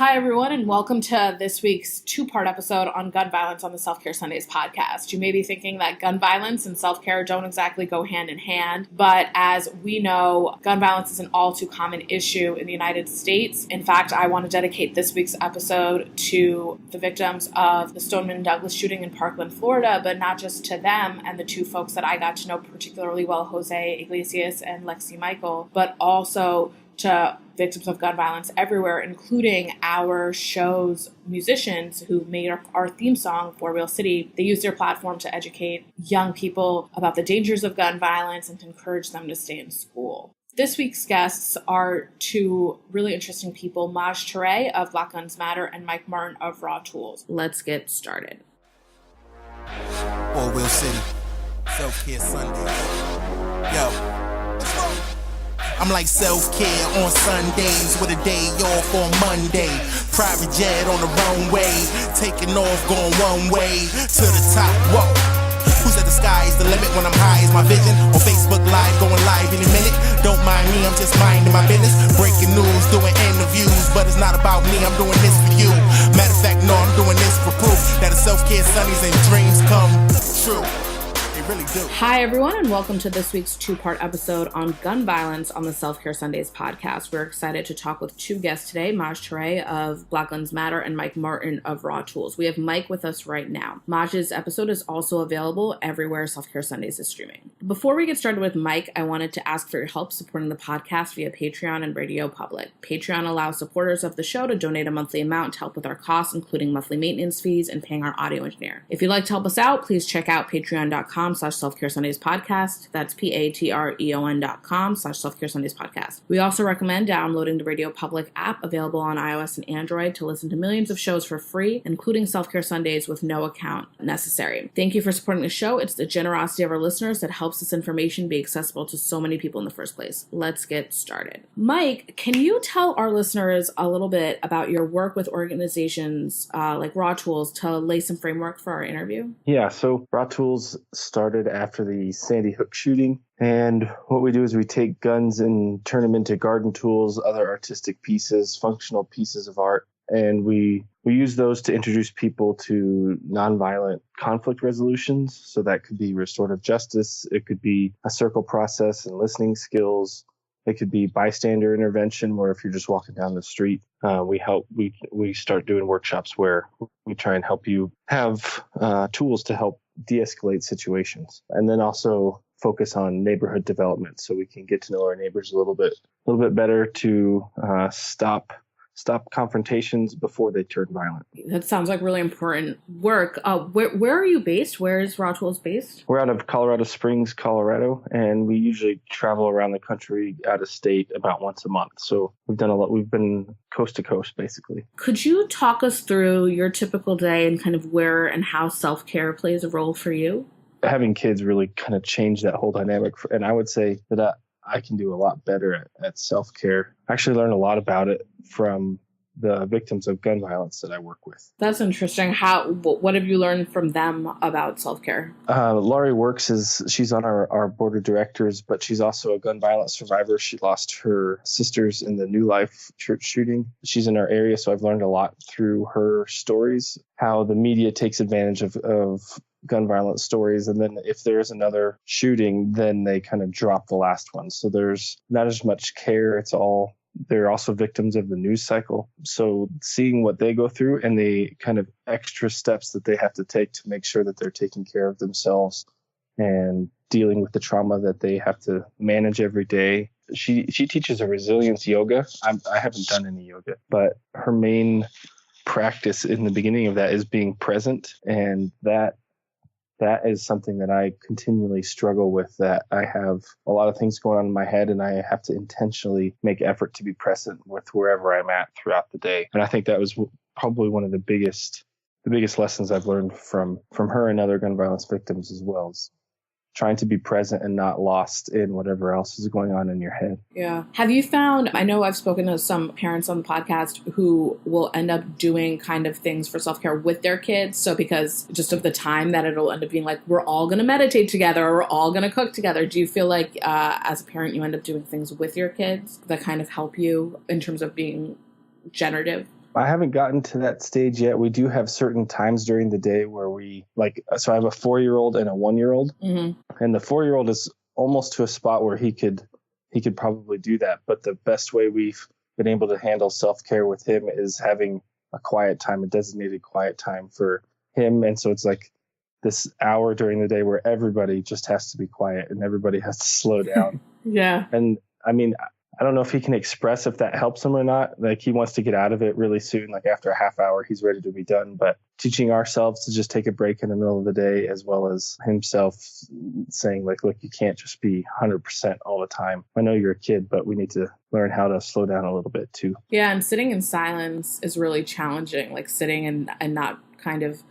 Hi, everyone, and welcome to this week's two-part episode on gun violence on the Self-Care Sundays podcast. You may be thinking that gun violence and self-care don't exactly go hand in hand, but as we know, gun violence is an all-too-common issue in the United States. In fact, I want to dedicate this week's episode to the victims of the Stoneman Douglas shooting in Parkland, Florida, but not just to them and the two folks that I got to know particularly well, Jose Iglesias and Lexi Michael, but also to victims of gun violence everywhere, including our show's musicians who made our theme song, Four Wheel City. They use their platform to educate young people about the dangers of gun violence and to encourage them to stay in school. This week's guests are two really interesting people, Maj Toure of Black Guns Matter and Mike Martin of RAWTools. Let's get started. Four Wheel City, Self-Care Sunday. Yo. I'm like self-care on Sundays with a day off on Monday. Private jet on the runway, taking off, going one way to the top. Whoa. Who said the sky is the limit when I'm high is my vision? On Facebook Live, going live in a minute. Don't mind me, I'm just minding my business. Breaking news, doing interviews, but it's not about me, I'm doing this for you. Matter of fact, no, I'm doing this for proof that a self-care Sundays and dreams come true. Really do. Hi, everyone, and welcome to this week's two-part episode on gun violence on the Self-Care Sundays podcast. We're excited to talk with two guests today, Maj Toure of Black Guns Matter and Mike Martin of RAWTools. We have Mike with us right now. Maj's episode is also available everywhere Self-Care Sundays is streaming. Before we get started with Mike, I wanted to ask for your help supporting the podcast via Patreon and Radio Public. Patreon allows supporters of the show to donate a monthly amount to help with our costs, including monthly maintenance fees and paying our audio engineer. If you'd like to help us out, please check out patreon.com/Self-Care Sundays podcast. That's patreon.com/Self-Care Sundays podcast. We also recommend downloading the Radio Public app available on iOS and Android to listen to millions of shows for free, including Self-Care Sundays with no account necessary. Thank you for supporting the show. It's the generosity of our listeners that helps this information be accessible to so many people in the first place. Let's get started. Mike, can you tell our listeners a little bit about your work with organizations like RAWTools to lay some framework for our interview? Yeah, so RAWTools started after the Sandy Hook shooting. And what we do is we take guns and turn them into garden tools, other artistic pieces, functional pieces of art. And we use those to introduce people to nonviolent conflict resolutions. So that could be restorative justice. It could be a circle process and listening skills. It could be bystander intervention, where if you're just walking down the street, we start doing workshops where we try and help you have tools to help de-escalate situations, and then also focus on neighborhood development so we can get to know our neighbors a little bit better to stop confrontations before they turn violent. That sounds like really important work. Where are you based? Where is RAWTools based? We're out of Colorado Springs, Colorado, and we usually travel around the country out of state about once a month. So we've done a lot. We've been coast to coast, basically. Could you talk us through your typical day and kind of where and how self-care plays a role for you? Having kids really kind of changed that whole dynamic. And I would say that I can do a lot better at self-care. I actually learned a lot about it from the victims of gun violence that I work with. That's interesting. What have you learned from them about self-care? Laurie she's on our board of directors, but she's also a gun violence survivor. She lost her sisters in the New Life church shooting. She's in our area, so I've learned a lot through her stories, how the media takes advantage of gun violence stories, and then if there's another shooting, then they kind of drop the last one. So there's not as much care. They're also victims of the news cycle. So seeing what they go through and the kind of extra steps that they have to take to make sure that they're taking care of themselves and dealing with the trauma that they have to manage every day. She teaches a resilience yoga. I haven't done any yoga, but her main practice in the beginning of that is being present, and that is something that I continually struggle with, that I have a lot of things going on in my head and I have to intentionally make effort to be present with wherever I'm at throughout the day. And I think that was probably one of the biggest lessons I've learned from her and other gun violence victims as well, is trying to be present and not lost in whatever else is going on in your head. Yeah. Have you found, I know I've spoken to some parents on the podcast who will end up doing kind of things for self-care with their kids. So because just of the time that it'll end up being like, we're all going to meditate together, or we're all going to cook together. Do you feel like as a parent, you end up doing things with your kids that kind of help you in terms of being generative? I haven't gotten to that stage yet. We do have certain times during the day where we so I have a 4-year-old and a 1-year-old, and the 4-year-old is almost to a spot where he could probably do that. But the best way we've been able to handle self-care with him is having a quiet time, a designated quiet time for him. And so it's like this hour during the day where everybody just has to be quiet and everybody has to slow down. Yeah. And I mean, I don't know if he can express if that helps him or not. Like, he wants to get out of it really soon. Like, after a half hour, he's ready to be done. But teaching ourselves to just take a break in the middle of the day, as well as himself saying, like, look, you can't just be 100% all the time. I know you're a kid, but we need to learn how to slow down a little bit too. Yeah. And sitting in silence is really challenging. Like, sitting and not kind of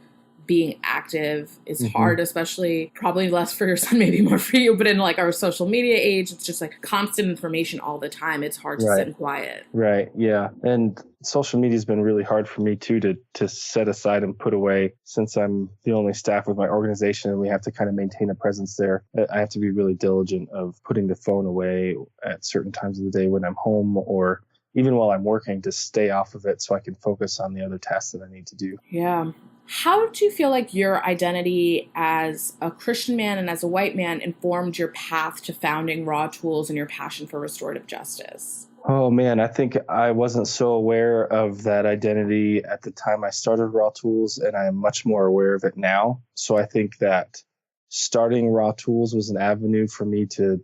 being active is hard, especially probably less for your son, maybe more for you. But in like our social media age, it's just like constant information all the time. It's hard to sit quiet. Right. Yeah. And social media has been really hard for me too, to set aside and put away, since I'm the only staff with my organization and we have to kind of maintain a presence there. I have to be really diligent of putting the phone away at certain times of the day when I'm home, or even while I'm working, to stay off of it so I can focus on the other tasks that I need to do. Yeah. How do you feel like your identity as a Christian man and as a white man informed your path to founding RAWTools and your passion for restorative justice? Oh, man, I think I wasn't so aware of that identity at the time I started RAWTools, and I am much more aware of it now. So I think that starting RAWTools was an avenue for me to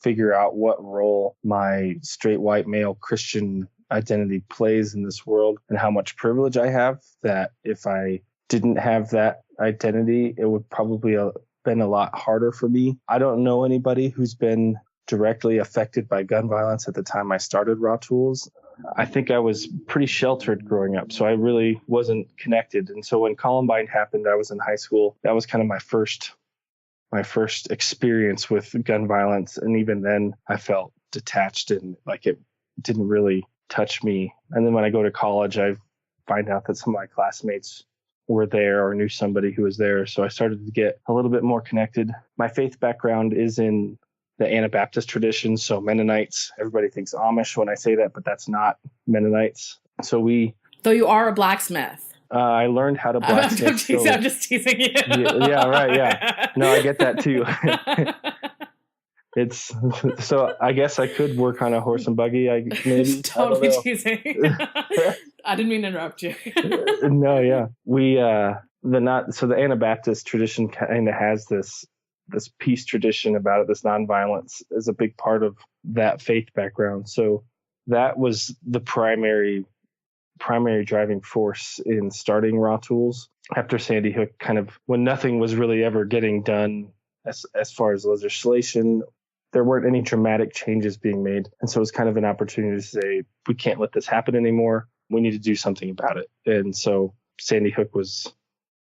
figure out what role my straight white male Christian identity plays in this world, and how much privilege I have, that if I didn't have that identity, it would probably been a lot harder for me. I don't know anybody who's been directly affected by gun violence at the time I started RAWTools. I think I was pretty sheltered growing up, so I really wasn't connected. And so when Columbine happened, I was in high school. That was kind of my first experience with gun violence. And even then I felt detached and like it didn't really touch me. And then when I go to college, I find out that some of my classmates were there or knew somebody who was there. So I started to get a little bit more connected. My faith background is in the Anabaptist tradition. So Mennonites, everybody thinks Amish when I say that, but that's not Mennonites. So though you are a blacksmith. I learned how to blacksmith. I'm just teasing you. Yeah, right. Yeah. No, I get that too. It's so I guess I could work on a horse and buggy. Maybe don't be teasing. I didn't mean to interrupt you. No, yeah. The Anabaptist tradition kind of has this peace tradition about it. This nonviolence is a big part of that faith background. So that was the primary driving force in starting RAWTools. After Sandy Hook, kind of when nothing was really ever getting done as far as legislation, there weren't any dramatic changes being made. And so it was kind of an opportunity to say, we can't let this happen anymore. We need to do something about it. And so Sandy Hook was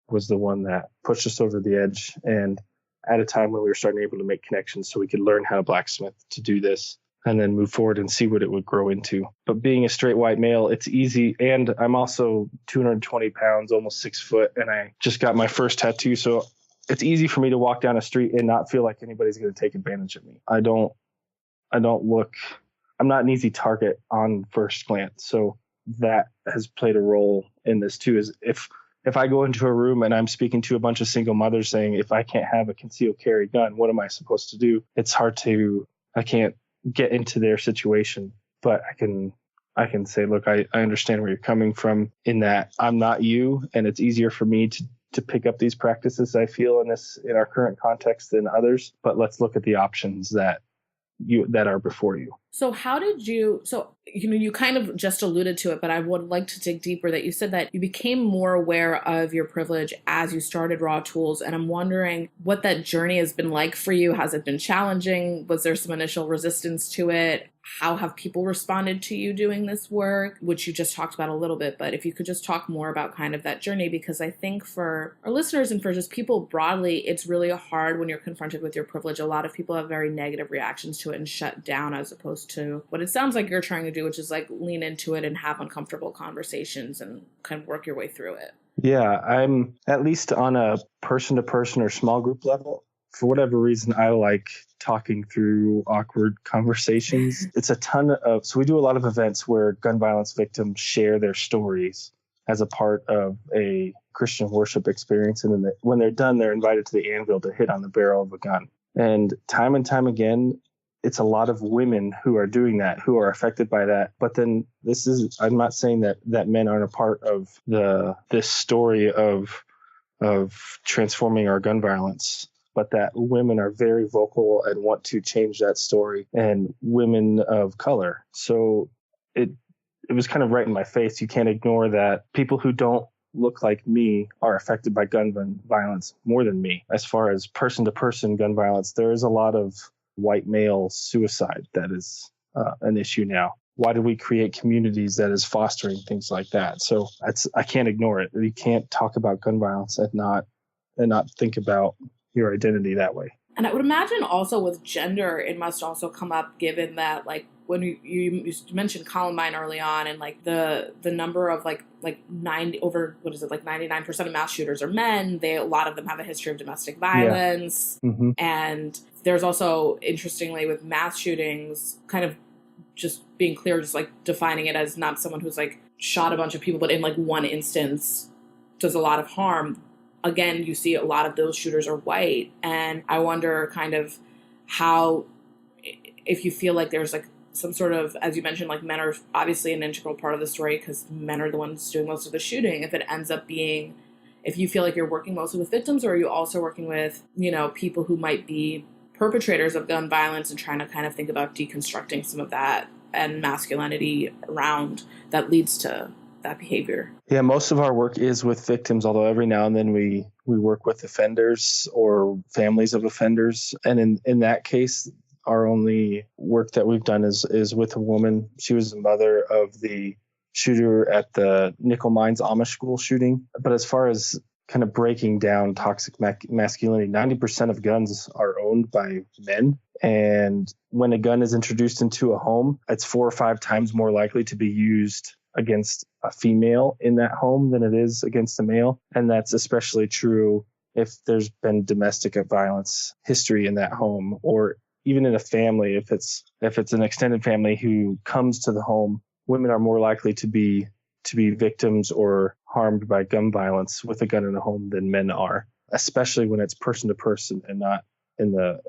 the one that pushed us over the edge. And at a time when we were starting able to make connections so we could learn how to blacksmith to do this and then move forward and see what it would grow into. But being a straight white male, it's easy. And I'm also 220 pounds, almost 6 foot. And I just got my first tattoo. So it's easy for me to walk down a street and not feel like anybody's going to take advantage of me. I'm not an easy target on first glance. So that has played a role in this too, is if I go into a room and I'm speaking to a bunch of single mothers saying, if I can't have a concealed carry gun, what am I supposed to do? I can't get into their situation, but I can say, look, I understand where you're coming from in that I'm not you. And it's easier for me to pick up these practices, I feel, in our current context than others. But let's look at the options that are before you. So you kind of just alluded to it, but I would like to dig deeper, that you said that you became more aware of your privilege as you started RAWTools. And I'm wondering what that journey has been like for you. Has it been challenging? Was there some initial resistance to it? How have people responded to you doing this work, which you just talked about a little bit, but if you could just talk more about kind of that journey, because I think for our listeners and for just people broadly, it's really hard when you're confronted with your privilege. A lot of people have very negative reactions to it and shut down, as opposed to what it sounds like you're trying to do, which is like lean into it and have uncomfortable conversations and kind of work your way through it. Yeah, I'm at least on a person-to-person or small group level For whatever reason, I like talking through awkward conversations. It's a ton of, so we do a lot of events where gun violence victims share their stories as a part of a Christian worship experience. And then when they're done, they're invited to the anvil to hit on the barrel of a gun. And time again, it's a lot of women who are doing that, who are affected by that. But then I'm not saying that men aren't a part of this story of transforming our gun violence, but that women are very vocal and want to change that story, and women of color. So it was kind of right in my face. You can't ignore that people who don't look like me are affected by gun violence more than me. As far as person-to-person gun violence, there is a lot of white male suicide that is an issue now. Why do we create communities that is fostering things like that? So I can't ignore it. You can't talk about gun violence and not think about your identity that way. And I would imagine also with gender, it must also come up, given that like when you mentioned Columbine early on, and like the number of like 99% of mass shooters are men. A lot of them have a history of domestic violence. Yeah. Mm-hmm. And there's also, interestingly, with mass shootings, kind of just being clear, just like defining it as not someone who's like shot a bunch of people, but in like one instance does a lot of harm. Again, you see a lot of those shooters are white. And I wonder kind of how, if you feel like there's like some sort of, as you mentioned, like men are obviously an integral part of the story because men are the ones doing most of the shooting. If it ends up being, if you feel like you're working mostly with victims, or are you also working with, people who might be perpetrators of gun violence and trying to kind of think about deconstructing some of that and masculinity around that leads to that behavior? Yeah, most of our work is with victims, although every now and then we work with offenders or families of offenders. And in that case, our only work that we've done is with a woman. She was the mother of the shooter at the Nickel Mines Amish school shooting. But as far as kind of breaking down toxic masculinity, 90% of guns are owned by men. And when a gun is introduced into a home, it's 4 or 5 times more likely to be used against a female in that home than it is against a male. And that's especially true if there's been domestic violence history in that home, or even in a family. If it's an extended family who comes to the home, women are more likely to be victims or harmed by gun violence with a gun in the home than men are, especially when it's person to person and not in the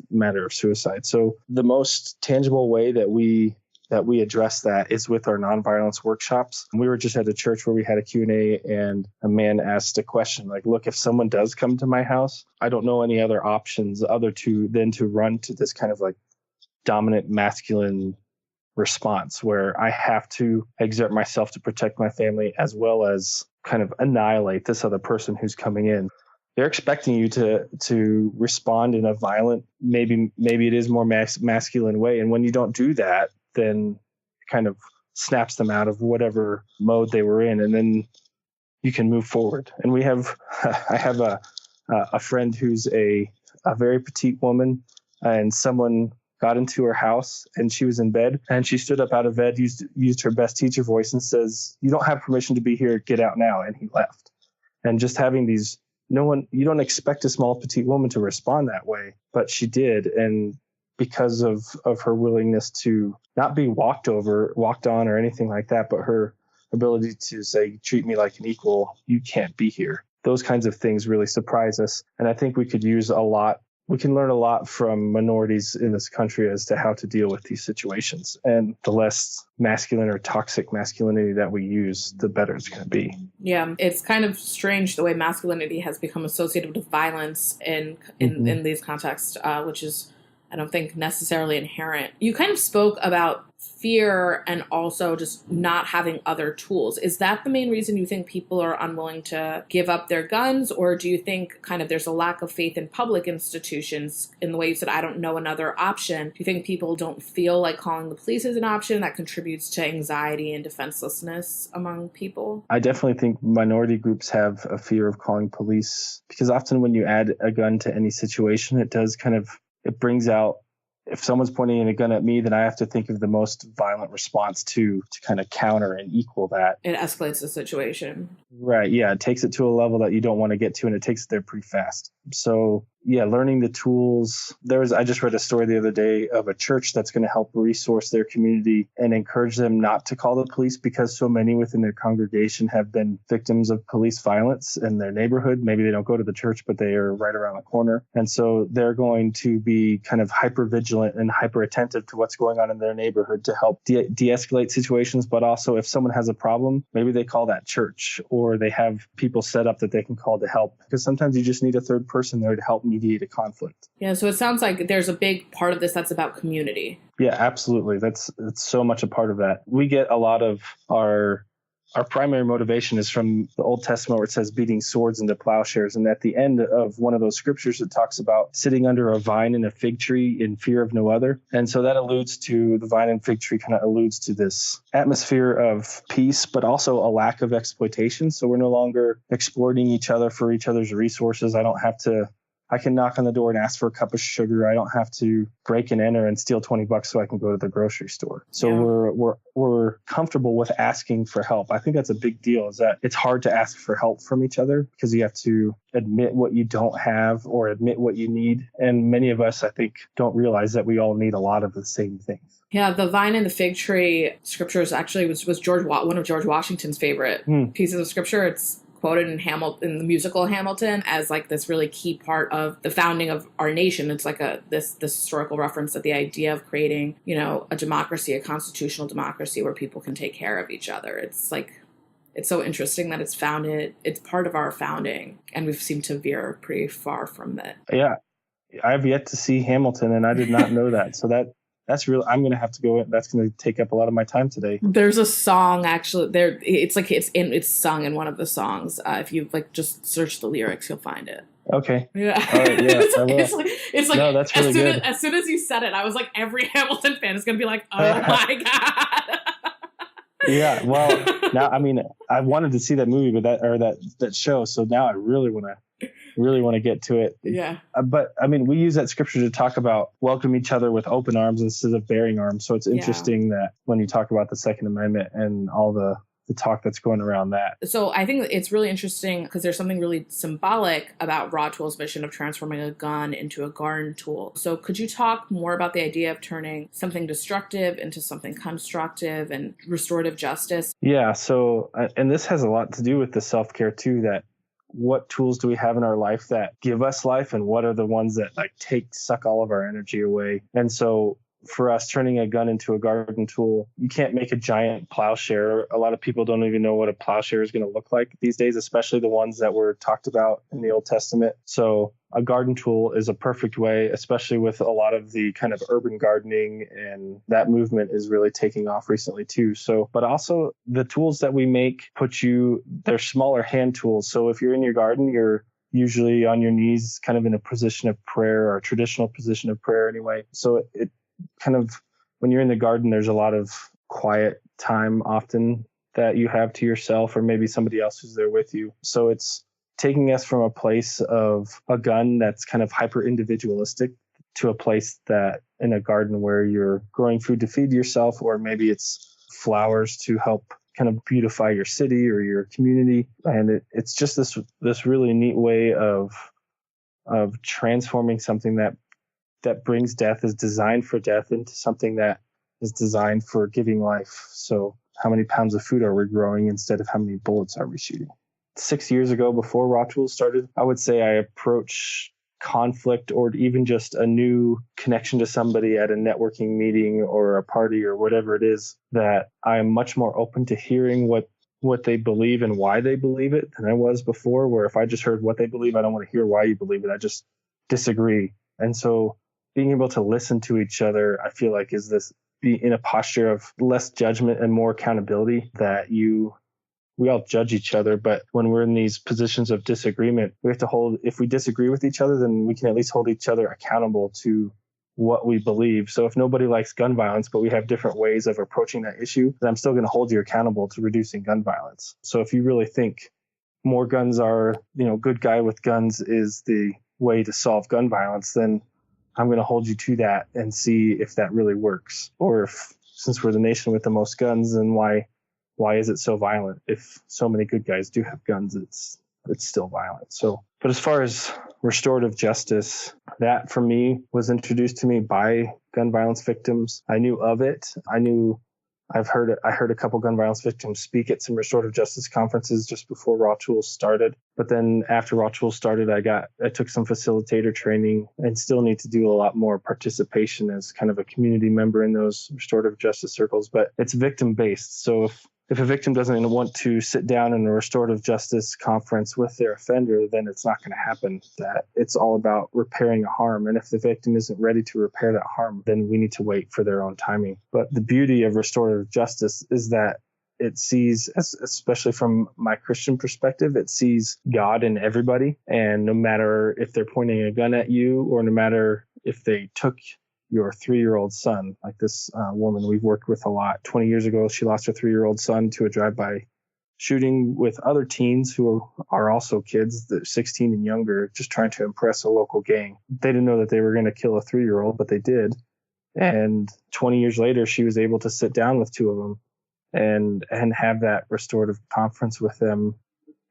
matter of suicide. So the most tangible way that we address that is with our nonviolence workshops. We were just at a church where we had a Q&A, and a man asked a question like, look, if someone does come to my house, I don't know any other options other than to run to this kind of like dominant masculine response where I have to exert myself to protect my family as well as kind of annihilate this other person who's coming in. They're expecting you to respond in a violent, maybe it is more masculine way. And when you don't do that, then it kind of snaps them out of whatever mode they were in, and then you can move forward. And I have a friend who's a very petite woman, and someone got into her house and she was in bed, and she stood up out of bed, used her best teacher voice and says, "You don't have permission to be here, get out now." And he left. And just having these, you don't expect a small petite woman to respond that way, but she did. And because of her willingness to not be walked on or anything like that, but her ability to say, treat me like an equal, you can't be here. Those kinds of things really surprise us. And I think we can learn a lot from minorities in this country as to how to deal with these situations. And the less masculine or toxic masculinity that we use, the better it's going to be. Yeah, it's kind of strange the way masculinity has become associated with violence in these contexts, which is, I don't think, necessarily inherent. You kind of spoke about fear and also just not having other tools. Is that the main reason you think people are unwilling to give up their guns? Or do you think kind of there's a lack of faith in public institutions in the way you said, I don't know another option? Do you think people don't feel like calling the police is an option that contributes to anxiety and defenselessness among people? I definitely think minority groups have a fear of calling police, because often when you add a gun to any situation, it brings out, if someone's pointing a gun at me, then I have to think of the most violent response to kind of counter and equal that. It escalates the situation. Right. Yeah. It takes it to a level that you don't want to get to, and it takes it there pretty fast. So learning the tools. I just read a story the other day of a church that's going to help resource their community and encourage them not to call the police because so many within their congregation have been victims of police violence in their neighborhood. Maybe they don't go to the church, but they are right around the corner. And so they're going to be kind of hyper vigilant and hyper attentive to what's going on in their neighborhood to help de-escalate situations. But also if someone has a problem, maybe they call that church, or they have people set up that they can call to help, because sometimes you just need a third person there to help mediate a conflict. Yeah, so it sounds like there's a big part of this that's about community. Yeah, absolutely. That's so much a part of that. We get a lot of our primary motivation is from the Old Testament, where it says beating swords into plowshares. And at the end of one of those scriptures, it talks about sitting under a vine and a fig tree in fear of no other. And so that alludes to the vine and fig tree, kind of alludes to this atmosphere of peace, but also a lack of exploitation. So we're no longer exploiting each other for each other's resources. I can knock on the door and ask for a cup of sugar. I don't have to break and enter and steal $20 so I can go to the grocery store. So yeah. we're comfortable with asking for help. I think that's a big deal, is that it's hard to ask for help from each other because you have to admit what you don't have or admit what you need. And many of us, I think, don't realize that we all need a lot of the same things. Yeah, the vine and the fig tree scriptures actually was one of George Washington's favorite pieces of scripture. It's quoted in the musical Hamilton as like this really key part of the founding of our nation. It's like this historical reference that the idea of creating, a democracy, a constitutional democracy where people can take care of each other. It's so interesting that it's part of our founding, and we've seemed to veer pretty far from it. Yeah. I've yet to see Hamilton, and I did not know that. So that's real. I'm going to have to go in. That's going to take up a lot of my time today. There's a song actually there. It's sung in one of the songs. If you just search the lyrics, you'll find it. Okay. Yeah. All right, yeah, it's like no, that's really good. As soon as you said it, I was like, every Hamilton fan is going to be like, oh my God. Yeah. Well, now, I wanted to see that movie, but that show. So now I really want to get to it. Yeah. But we use that scripture to talk about welcome each other with open arms instead of bearing arms. So it's interesting that when you talk about the Second Amendment and all the talk that's going around that. So I think it's really interesting because there's something really symbolic about RAWTools' mission of transforming a gun into a garden tool. So could you talk more about the idea of turning something destructive into something constructive and restorative justice? Yeah. So, and this has a lot to do with the self-care too, that what tools do we have in our life that give us life, and what are the ones that suck all of our energy away? And so for us, turning a gun into a garden tool, you can't make a giant plowshare. A lot of people don't even know what a plowshare is going to look like these days, especially the ones that were talked about in the Old Testament. So a garden tool is a perfect way, especially with a lot of the kind of urban gardening, and that movement is really taking off recently too. So, but also the tools that we make they're smaller hand tools. So if you're in your garden, you're usually on your knees, kind of in a position of prayer, or a traditional position of prayer anyway. So it kind of, when you're in the garden, there's a lot of quiet time often that you have to yourself, or maybe somebody else who's there with you. So it's taking us from a place of a gun that's kind of hyper individualistic to a place that in a garden where you're growing food to feed yourself, or maybe it's flowers to help kind of beautify your city or your community. And it's just this really neat way of transforming something that brings death, is designed for death, into something that is designed for giving life. So how many pounds of food are we growing instead of how many bullets are we shooting? 6 years ago, before RAWTools started, I would say I approach conflict, or even just a new connection to somebody at a networking meeting or a party or whatever it is, that I am much more open to hearing what they believe and why they believe it than I was before, where if I just heard what they believe, I don't want to hear why you believe it. I just disagree. And so being able to listen to each other, I feel like be in a posture of less judgment and more accountability, that we all judge each other, but when we're in these positions of disagreement, we have to if we disagree with each other, then we can at least hold each other accountable to what we believe. So if nobody likes gun violence, but we have different ways of approaching that issue, then I'm still going to hold you accountable to reducing gun violence. So if you really think more guns are, good guy with guns is the way to solve gun violence, then I'm going to hold you to that and see if that really works. Or if, since we're the nation with the most guns, then why is it so violent? If so many good guys do have guns, it's still violent. So, but as far as restorative justice, that for me was introduced to me by gun violence victims. I knew of it. I heard a couple gun violence victims speak at some restorative justice conferences just before RAWTools started. But then after RAWTools started, I took some facilitator training and still need to do a lot more participation as kind of a community member in those restorative justice circles. But it's victim based. So if a victim doesn't want to sit down in a restorative justice conference with their offender, then it's not going to happen. That it's all about repairing a harm. And if the victim isn't ready to repair that harm, then we need to wait for their own timing. But the beauty of restorative justice is that it sees, especially from my Christian perspective, it sees God in everybody. And no matter if they're pointing a gun at you or no matter if they took your 3-year-old son, like this woman we've worked with a lot. 20 years ago, she lost her 3-year-old son to a drive-by shooting with other teens who are also kids, that 16 and younger, just trying to impress a local gang. They didn't know that they were going to kill a 3-year-old, but they did. And 20 years later, she was able to sit down with 2 of them and have that restorative conference with them.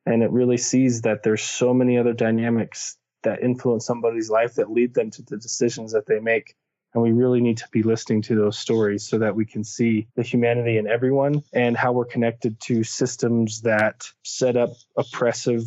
And it really sees that there's so many other dynamics that influence somebody's life that lead them to the decisions that they make. And we really need to be listening to those stories so that we can see the humanity in everyone and how we're connected to systems that set up oppressive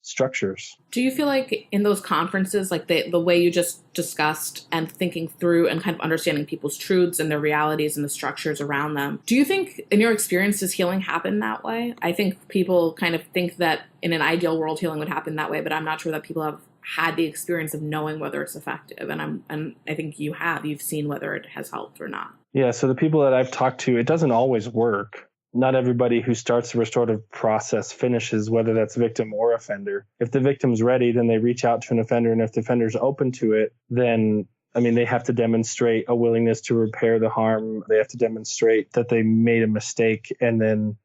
structures. Do you feel like in those conferences, like the way you just discussed and thinking through and kind of understanding people's truths and their realities and the structures around them, do you think in your experience does healing happen that way? I think people kind of think that in an ideal world healing would happen that way, but I'm not sure that people have had the experience of knowing whether it's effective. And I think you've seen whether it has helped or not. Yeah. So the people that I've talked to, it doesn't always work. Not everybody who starts the restorative process finishes, whether that's victim or offender. If the victim's ready, then they reach out to an offender. And if the offender's open to it, then they have to demonstrate a willingness to repair the harm. They have to demonstrate that they made a mistake. And then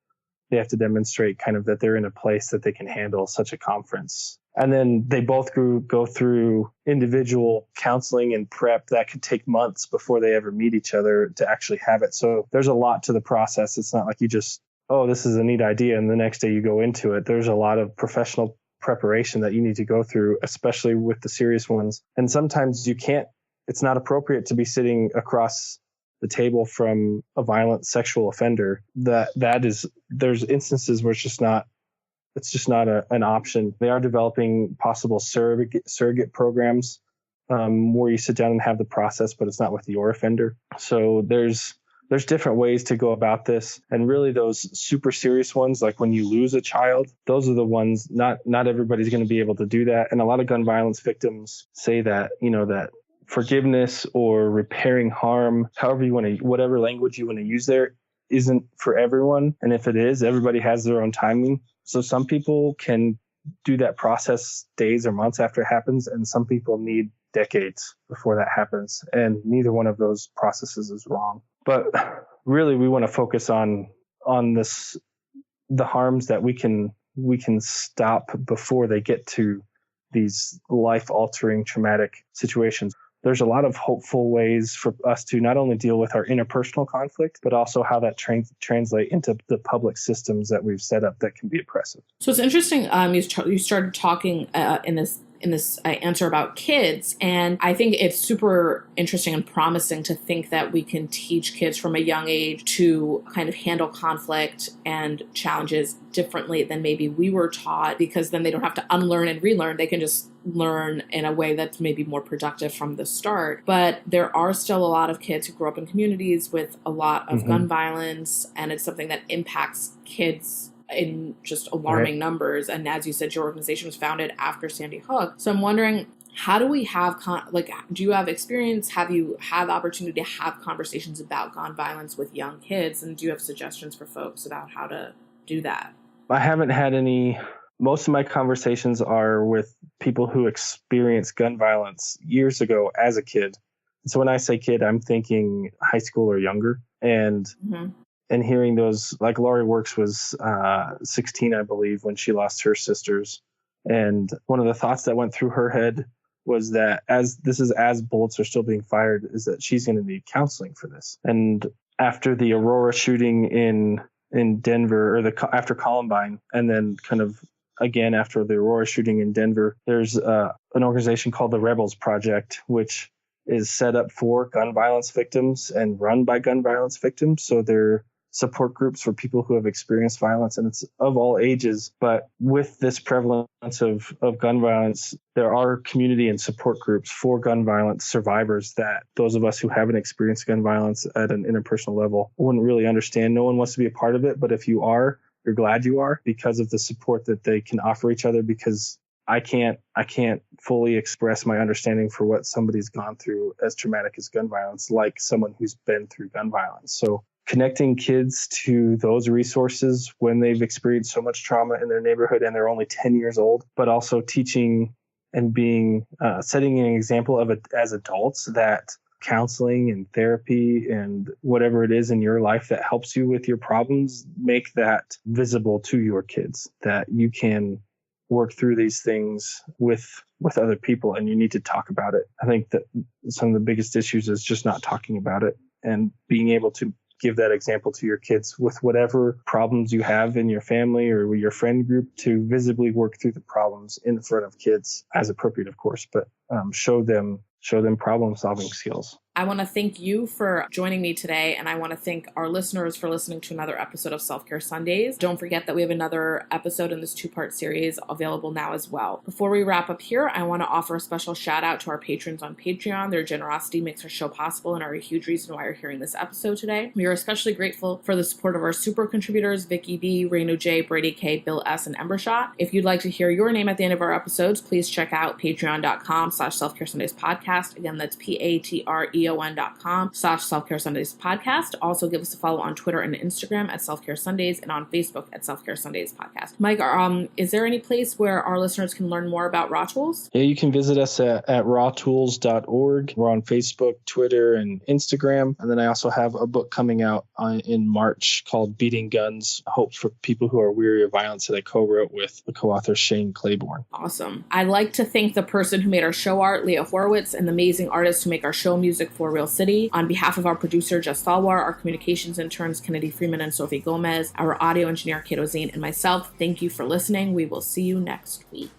they have to demonstrate kind of that they're in a place that they can handle such a conference. And then they both go through individual counseling and prep that could take months before they ever meet each other to actually have it. So there's a lot to the process. It's not like you just, oh, this is a neat idea, and the next day you go into it. There's a lot of professional preparation that you need to go through, especially with the serious ones. And sometimes it's not appropriate to be sitting across the table from a violent sexual offender. There's instances where it's just not an option. They are developing possible surrogate programs where you sit down and have the process, but it's not with your offender. So there's different ways to go about this. And really those super serious ones, like when you lose a child, those are the ones, not everybody's going to be able to do that. And a lot of gun violence victims say that, that forgiveness or repairing harm, whatever language you want to use there, isn't for everyone. And if it is, everybody has their own timing. So some people can do that process days or months after it happens, and some people need decades before that happens. And neither one of those processes is wrong. But really, we want to focus on the harms that we can stop before they get to these life-altering traumatic situations. There's a lot of hopeful ways for us to not only deal with our interpersonal conflict, but also how that translate into the public systems that we've set up that can be oppressive. So it's interesting. You started talking in this answer about kids, and I think it's super interesting and promising to think that we can teach kids from a young age to kind of handle conflict and challenges differently than maybe we were taught, because then they don't have to unlearn and relearn. They can just learn in a way that's maybe more productive from the start. But there are still a lot of kids who grow up in communities with a lot of gun violence, and it's something that impacts kids in just alarming numbers. And as you said, your organization was founded after Sandy Hook. So I'm wondering, how do we have, do you have experience? Have you had the opportunity to have conversations about gun violence with young kids? And do you have suggestions for folks about how to do that? I haven't had any. Most of my conversations are with people who experienced gun violence years ago as a kid. So when I say kid, I'm thinking high school or younger. And hearing those, like Laurie Works was 16, I believe, when she lost her sisters. And one of the thoughts that went through her head was that as bullets are still being fired, is that she's going to need counseling for this. And after the Aurora shooting in Denver, or after Columbine, and then kind of again, after the Aurora shooting in Denver, there's an organization called the Rebels Project, which is set up for gun violence victims and run by gun violence victims. So they're support groups for people who have experienced violence, and it's of all ages. But with this prevalence of gun violence, there are community and support groups for gun violence survivors that those of us who haven't experienced gun violence at an interpersonal level wouldn't really understand. No one wants to be a part of it, but if you are, you're glad you are, because of the support that they can offer each other. Because I can't fully express my understanding for what somebody's gone through as traumatic as gun violence, like someone who's been through gun violence. So connecting kids to those resources when they've experienced so much trauma in their neighborhood and they're only 10 years old, but also teaching and being setting an example of it as adults, that counseling and therapy and whatever it is in your life that helps you with your problems, make that visible to your kids, that you can work through these things with other people, and you need to talk about it. I think that some of the biggest issues is just not talking about it, and being able to give that example to your kids with whatever problems you have in your family or with your friend group, to visibly work through the problems in front of kids, as appropriate, of course, but show them problem solving skills. I want to thank you for joining me today, and I want to thank our listeners for listening to another episode of Self-Care Sundays. Don't forget that we have another episode in this 2-part series available now as well. Before we wrap up here, I want to offer a special shout out to our patrons on Patreon. Their generosity makes our show possible and are a huge reason why you're hearing this episode today. We are especially grateful for the support of our super contributors, Vicky B, Reno J, Brady K, Bill S, and Embershot. If you'd like to hear your name at the end of our episodes, please check out patreon.com/Self-Care Sundays podcast. Again, that's patreon.com/Self-Care Sundays podcast. Also give us a follow on Twitter and Instagram at Self-Care Sundays, and on Facebook at Self-Care Sundays podcast. Mike, is there any place where our listeners can learn more about RAWTools? Yeah, you can visit us at rawtools.org. We're on Facebook, Twitter, and Instagram. And then I also have a book coming out in March called Beating Guns, Hope for People Who Are Weary of Violence, that I co-wrote with the co-author Shane Claiborne. Awesome. I'd like to thank the person who made our show art, Leah Horowitz, and the amazing artists who make our show music for Real City. On behalf of our producer, Jess Thalwar, our communications interns, Kennedy Freeman and Sophie Gomez, our audio engineer, Kato Zane, and myself, thank you for listening. We will see you next week.